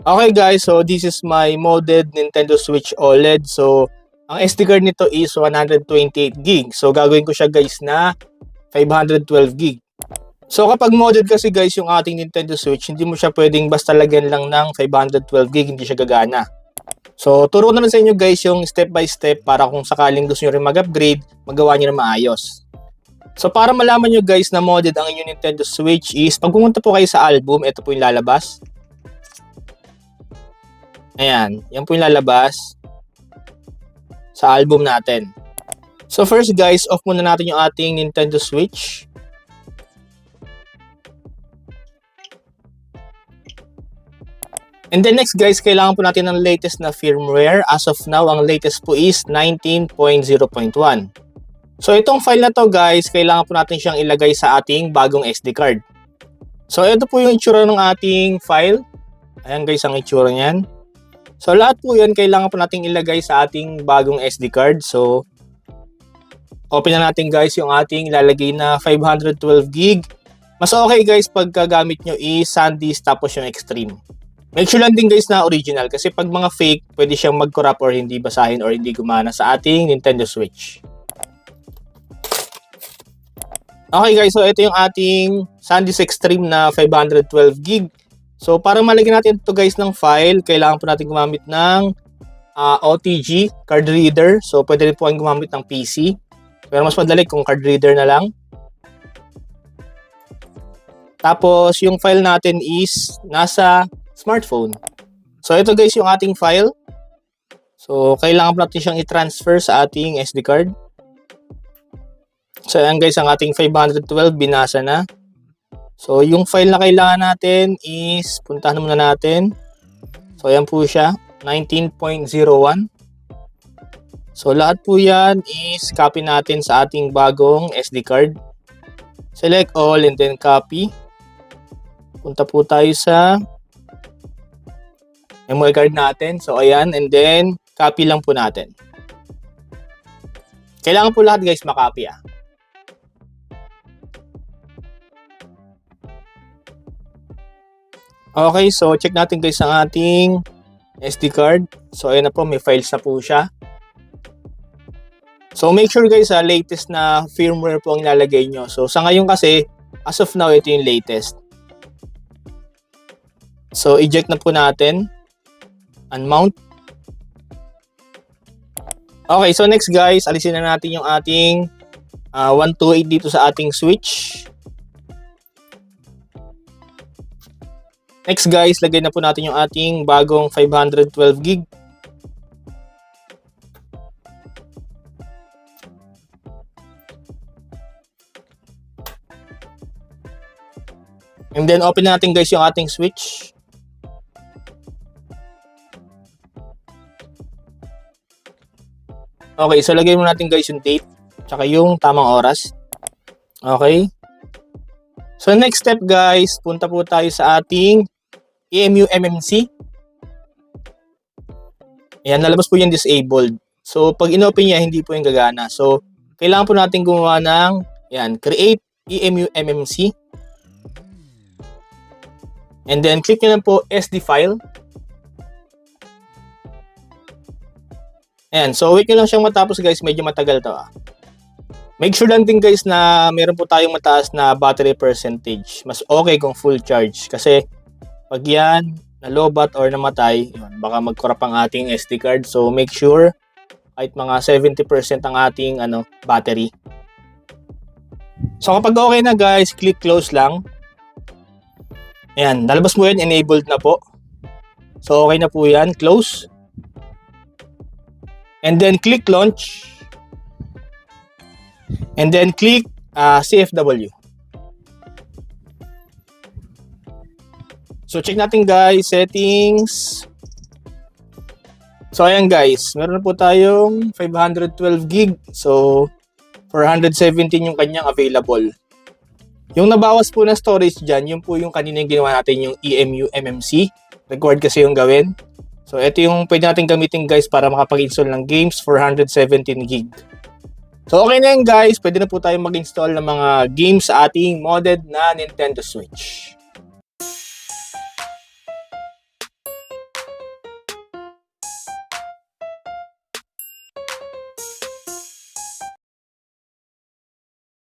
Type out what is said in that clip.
Okay guys, so this is my modded Nintendo Switch OLED. So, ang SD card nito is 128 gig. So, gagawin ko siya guys na 512 gig. So, kapag modded kasi guys yung ating Nintendo Switch, hindi mo siya pwedeng basta lagyan lang ng 512 gig, hindi siya gagana. So, turo na lang sa inyo guys yung step by step para kung sakaling gusto nyo rin mag-upgrade, magawa nyo na maayos. So, para malaman nyo guys na modded ang inyong Nintendo Switch is, pag pumunta po kayo sa album, ito po yung lalabas. Ayan, yan po yung lalabas sa album natin. So first guys, off muna natin yung ating Nintendo Switch. And then next guys, kailangan po natin ng latest na firmware. As of now, ang latest po is 19.0.1. So itong file na to guys, kailangan po natin siyang ilagay sa ating bagong SD card. So ito po yung itsura ng ating file. Ayan guys, ang itsura niyan. So lahat po yan kailangan po nating ilagay sa ating bagong SD card. So open na natin guys yung ating lalagay na 512 gig. Mas okay guys pagka gamit nyo is SanDisk tapos yung Extreme. Make sure lang din guys na original kasi pag mga fake pwede siyang mag-corrupt or hindi basahin or hindi gumana sa ating Nintendo Switch. Okay guys, so ito yung ating SanDisk Extreme na 512 gig. So, para malagyan natin ito guys ng file, kailangan po natin gumamit ng OTG card reader. So, pwede rin po kayong gumamit ng PC. Pero mas madali kung card reader na lang. Tapos, yung file natin is nasa smartphone. So, ito guys yung ating file. So, kailangan po natin siyang i-transfer sa ating SD card. So, ayan guys, ang ating 512 binasa na. So, yung file na kailangan natin is, puntahan muna natin. So, ayan po siya, 19.01. So, lahat po yan is copy natin sa ating bagong SD card. Select all and then copy. Punta po tayo sa memory card natin. So, ayan, and then copy lang po natin. Kailangan po lahat guys makopy . Okay, so check natin guys ang ating SD card. So ayan na po, may files na po siya. So make sure guys latest na firmware po ang ilalagay nyo. So sa ngayon kasi, as of now, ito yung latest. So eject na po natin. Unmount. Okay, so next guys, alisin na natin yung ating 128 dito sa ating switch. Next guys, lagay na po natin yung ating bagong 512 gig. And then open natin guys yung ating switch. Okay, so lagay mo natin guys yung date tsaka yung tamang oras. Okay. So next step guys, punta po tayo sa ating eMMC. Ayan, nalabas po yung disabled. So pag inopen niya, hindi po yung gagana. So kailangan po natin gumawa ng create eMMC. And then click nyo lang po SD file. Ayan, so wait nyo lang siyang matapos guys, medyo matagal to . Make sure lang din guys na meron po tayong mataas na battery percentage. Mas okay kung full charge. Kasi pag yan, nalobat or namatay, baka mag-corrupt ang ating SD card. So make sure kahit mga 70% ang ating battery. So kapag okay na guys, click close lang. Ayan, nalabas mo yan, enabled na po. So okay na po yan, close. And then click launch. And then click CFW. So check natin guys, settings. So ayan guys, meron na po tayong 512 gig. So 417 yung kanyang available. Yung nabawas po na storage dyan, yun po yung kanina yung ginawa natin yung eMMC. Required kasi yung gawin. So ito yung pwede natin gamitin guys para makapag-install ng games, 417 gig. So okay na yun guys, pwede na po tayo mag-install ng mga games sa ating modded na Nintendo Switch.